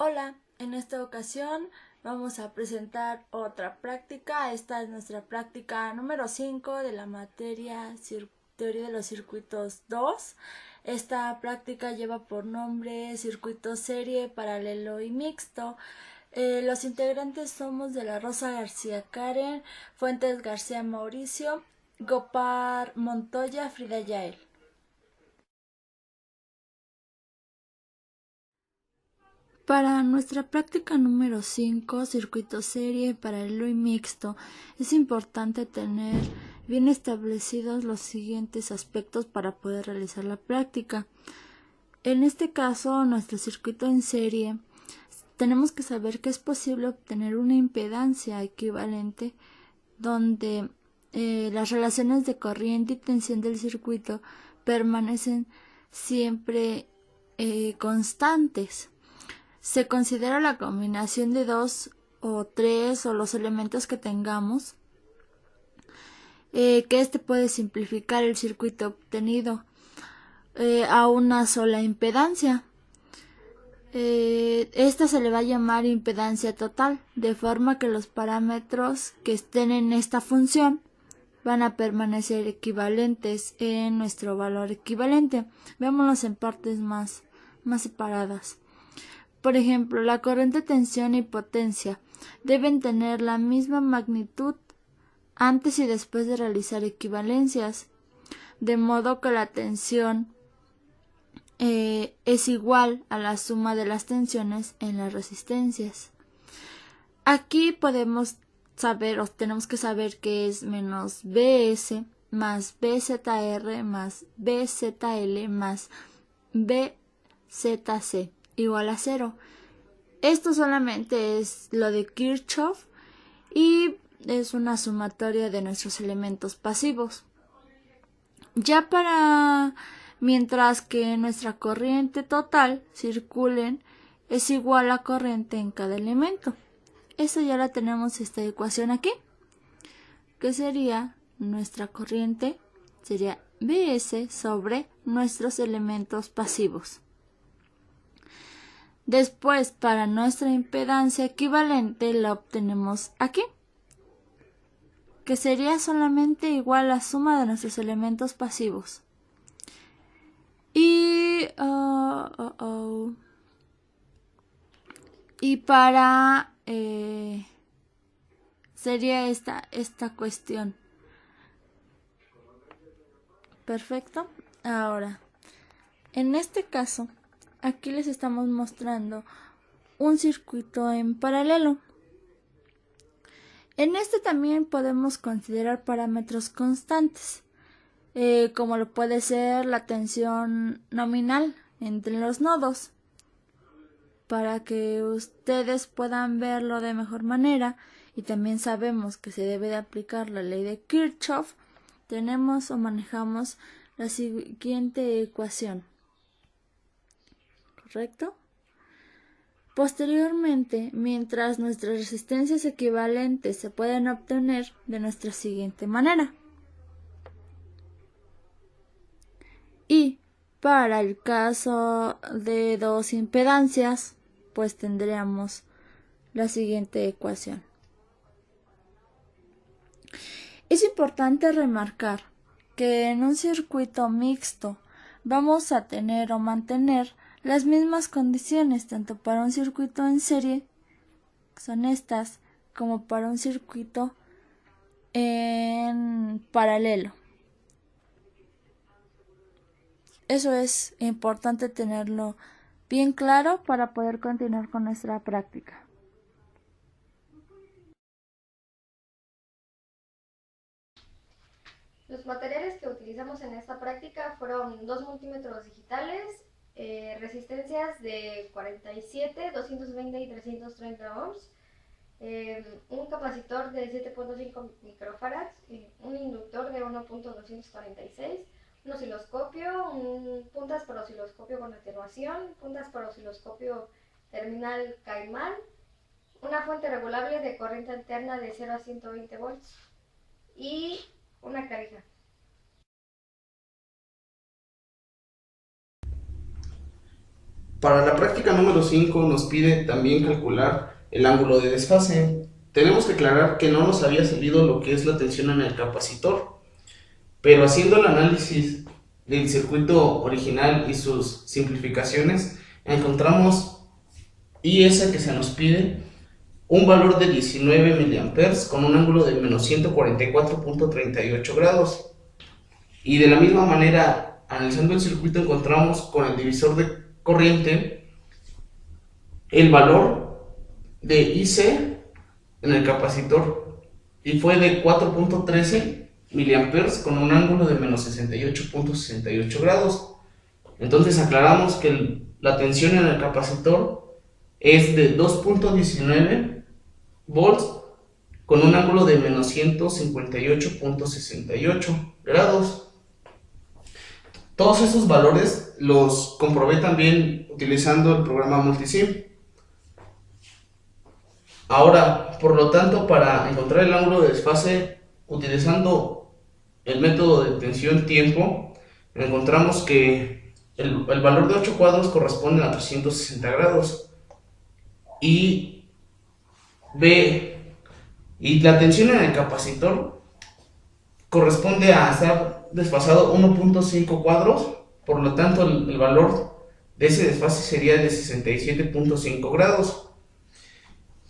Hola, en esta ocasión vamos a presentar otra práctica. Esta es nuestra práctica número 5 de la materia Teoría de los Circuitos 2. Esta práctica lleva por nombre Circuito Serie, Paralelo y Mixto. Los integrantes somos de la Rosa García Karen, Fuentes García Mauricio, Gopar Montoya, Frida Yael. Para nuestra práctica número 5, circuito serie, paralelo y mixto, es importante tener bien establecidos los siguientes aspectos para poder realizar la práctica. En este caso, nuestro circuito en serie, tenemos que saber que es posible obtener una impedancia equivalente donde las relaciones de corriente y tensión del circuito permanecen siempre constantes. Se considera la combinación de dos o tres o los elementos que tengamos, que este puede simplificar el circuito obtenido a una sola impedancia. Esta se le va a llamar impedancia total, de forma que los parámetros que estén en esta función van a permanecer equivalentes en nuestro valor equivalente. Veámoslos en partes más separadas. Por ejemplo, la corriente, tensión y potencia deben tener la misma magnitud antes y después de realizar equivalencias, de modo que la tensión es igual a la suma de las tensiones en las resistencias. Aquí podemos saber o tenemos que saber que es menos Bs más BZR más BZL más BZC igual a 0. Esto solamente es lo de Kirchhoff y es una sumatoria de nuestros elementos pasivos. Ya para mientras que nuestra corriente total circulen es igual a corriente en cada elemento. Eso ya la tenemos esta ecuación aquí, que sería nuestra corriente sería Bs sobre nuestros elementos pasivos. Después, para nuestra impedancia equivalente la obtenemos aquí, que sería solamente igual a la suma de nuestros elementos pasivos. Y para sería esta cuestión. Perfecto. Ahora, en este caso, aquí les estamos mostrando un circuito en paralelo. En este también podemos considerar parámetros constantes, como lo puede ser la tensión nominal entre los nodos. Para que ustedes puedan verlo de mejor manera, y también sabemos que se debe de aplicar la ley de Kirchhoff, tenemos o manejamos la siguiente ecuación. ¿Correcto? Posteriormente, mientras nuestras resistencias equivalentes se pueden obtener de nuestra siguiente manera. Y para el caso de dos impedancias, pues tendríamos la siguiente ecuación. Es importante remarcar que en un circuito mixto vamos a tener o mantener las mismas condiciones tanto para un circuito en serie, que son estas, como para un circuito en paralelo. Eso es importante tenerlo bien claro para poder continuar con nuestra práctica. Los materiales que utilizamos en esta práctica fueron dos multímetros digitales, resistencias de 47, 220 y 330 ohms, un capacitor de 7.5 microfarads, un inductor de 1.246, un osciloscopio, puntas para osciloscopio con atenuación, puntas para osciloscopio terminal Caimán, una fuente regulable de corriente alterna de 0 a 120 volts y una clavija. Para la práctica número 5 nos pide también calcular el ángulo de desfase. Tenemos que aclarar que no nos había salido lo que es la tensión en el capacitor, pero haciendo el análisis del circuito original y sus simplificaciones, encontramos IS que se nos pide un valor de 19 miliamperes con un ángulo de menos 144.38 grados. Y de la misma manera, analizando el circuito, encontramos con el divisor de corriente el valor de IC en el capacitor y fue de 4.13 miliamperes con un ángulo de menos 68.68 grados. Entonces aclaramos que la tensión en el capacitor es de 2.19 volts con un ángulo de menos 158.68 grados. Todos esos valores los comprobé también utilizando el programa Multisim. Ahora, por lo tanto, para encontrar el ángulo de desfase utilizando el método de tensión-tiempo, encontramos que el valor de 8 cuadros corresponde a 360 grados y la tensión en el capacitor corresponde a estar desfasado 1.5 cuadros, por lo tanto el valor de ese desfase sería de 67.5 grados.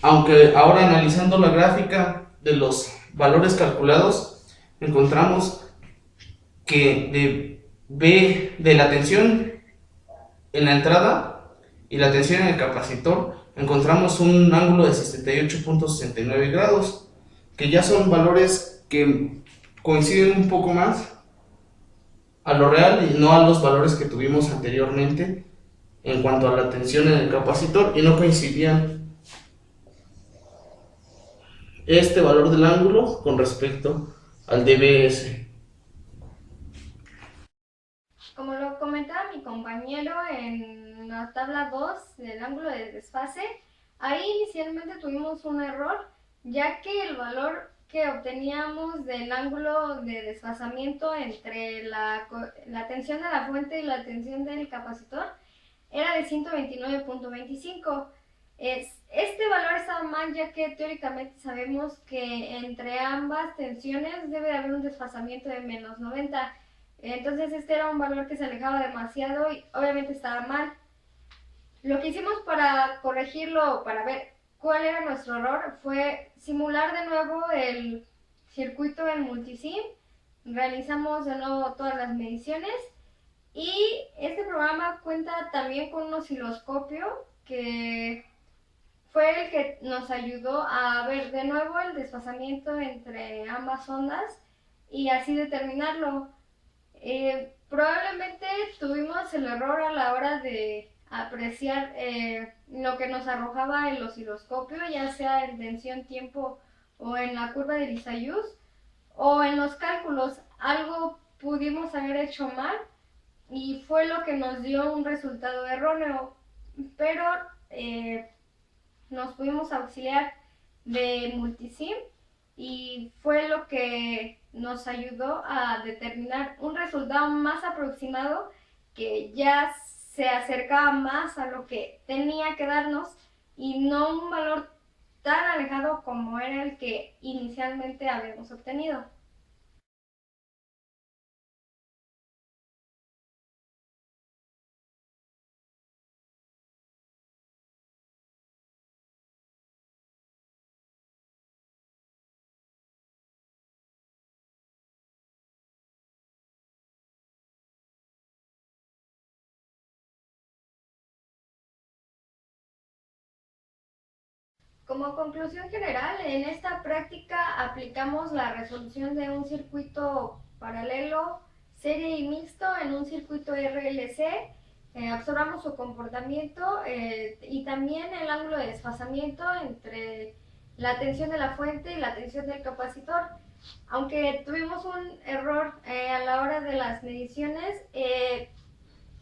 Aunque ahora analizando la gráfica de los valores calculados, encontramos que de la tensión en la entrada y la tensión en el capacitor, encontramos un ángulo de 68.69 grados, que ya son valores que coinciden un poco más a lo real y no a los valores que tuvimos anteriormente en cuanto a la tensión en el capacitor, y no coincidían este valor del ángulo con respecto al dBs. Como lo comentaba mi compañero en la tabla 2 del ángulo de desfase, ahí inicialmente tuvimos un error, ya que el valor que obteníamos del ángulo de desfasamiento entre la tensión de la fuente y la tensión del capacitor era de 129.25. Este valor estaba mal, ya que teóricamente sabemos que entre ambas tensiones debe haber un desfasamiento de menos 90. Entonces este era un valor que se alejaba demasiado y obviamente estaba mal. Lo que hicimos para corregirlo, para ver cuál era nuestro error, fue simular de nuevo el circuito en Multisim. Realizamos de nuevo todas las mediciones y este programa cuenta también con un osciloscopio que fue el que nos ayudó a ver de nuevo el desfasamiento entre ambas ondas y así determinarlo. Probablemente tuvimos el error a la hora de apreciar lo que nos arrojaba el osciloscopio, ya sea en tensión-tiempo o en la curva de Lissajous, o en los cálculos. Algo pudimos haber hecho mal y fue lo que nos dio un resultado erróneo, pero nos pudimos auxiliar de Multisim y fue lo que nos ayudó a determinar un resultado más aproximado que ya se acercaba más a lo que tenía que darnos y no un valor tan alejado como era el que inicialmente habíamos obtenido. Como conclusión general, en esta práctica aplicamos la resolución de un circuito paralelo, serie y mixto en un circuito RLC, observamos su comportamiento y también el ángulo de desfasamiento entre la tensión de la fuente y la tensión del capacitor. Aunque tuvimos un error a la hora de las mediciones,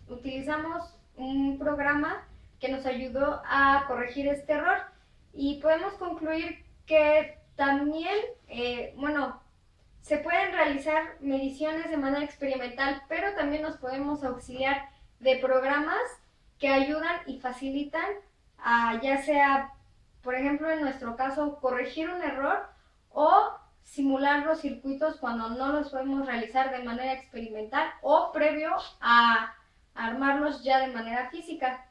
utilizamos un programa que nos ayudó a corregir este error. Y podemos concluir que también, se pueden realizar mediciones de manera experimental, pero también nos podemos auxiliar de programas que ayudan y facilitan a, ya sea, por ejemplo, en nuestro caso, corregir un error o simular los circuitos cuando no los podemos realizar de manera experimental o previo a armarlos ya de manera física.